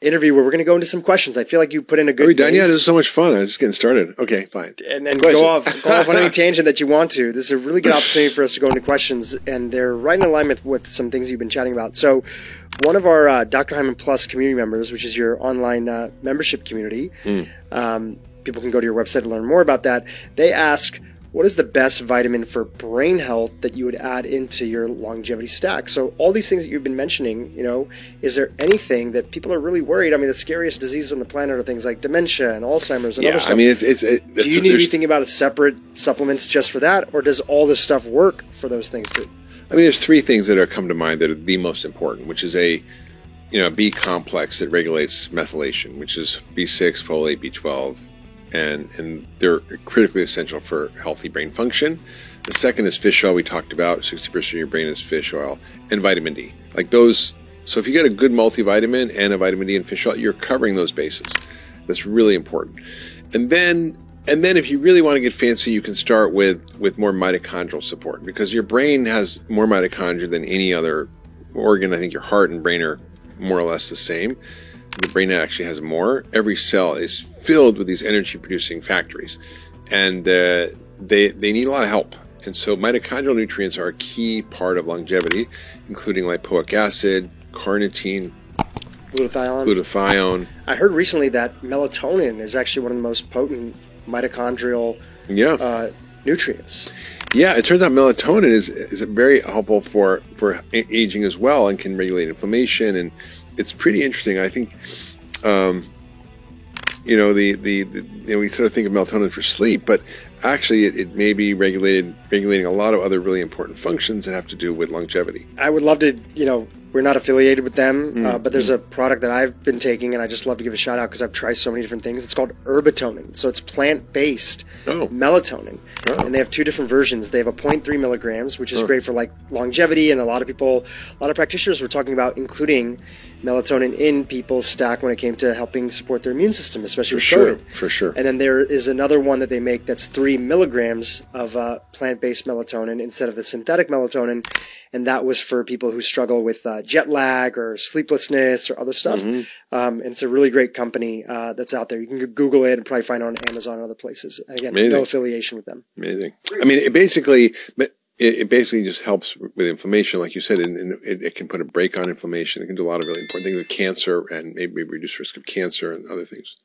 interview where we're going to go into some questions. I feel like you put in a good. Are we done yet? This is so much fun. I was just getting started. Okay, fine. And go off on any tangent that you want to. This is a really good opportunity for us to go into questions, and they're right in alignment with some things you've been chatting about. So, one of our Dr. Hyman Plus community members, which is your online membership community, people can go to your website to learn more about that. They ask, what is the best vitamin for brain health that you would add into your longevity stack? So all these things that you've been mentioning, is there anything that people are really worried? I mean, the scariest diseases on the planet are things like dementia and Alzheimer's and other stuff. I mean, do you need to be thinking about a separate supplements just for that, or does all this stuff work for those things too? I mean, there's three things that are come to mind that are the most important, which is a B complex that regulates methylation, which is B6, folate, B12. And they're critically essential for healthy brain function. The second is fish oil. We talked about 60% of your brain is fish oil, and vitamin D. Like those. So if you get a good multivitamin and a vitamin D and fish oil, you're covering those bases. That's really important. And then if you really want to get fancy, you can start with more mitochondrial support, because your brain has more mitochondria than any other organ. I think your heart and brain are more or less the same. The brain actually has more. Every cell is filled with these energy-producing factories, and they need a lot of help. And so mitochondrial nutrients are a key part of longevity, including lipoic acid, carnitine, glutathione. I heard recently that melatonin is actually one of the most potent mitochondrial nutrients. Yeah, it turns out melatonin is very helpful for aging as well, and can regulate inflammation, and it's pretty interesting. I think, we sort of think of melatonin for sleep, but actually it may be regulating a lot of other really important functions that have to do with longevity. I would love to, we're not affiliated with them, but there's a product that I've been taking, and I just love to give a shout out because I've tried so many different things. It's called Herbatonin. So it's plant-based melatonin. Oh. And they have two different versions. They have a 0.3 milligrams, which is great for like longevity, and a lot of practitioners were talking about including melatonin in people's stack when it came to helping support their immune system, especially with COVID. For sure. And then there is another one that they make that's 3 milligrams of plant-based melatonin instead of the synthetic melatonin, and that was for people who struggle with jet lag or sleeplessness or other stuff. And it's a really great company that's out there. You can Google it and probably find it on Amazon and other places. And again, no affiliation with them. Amazing. I mean, it basically just helps with inflammation, like you said, and it can put a brake on inflammation. It can do a lot of really important things with cancer, and maybe reduce risk of cancer and other things.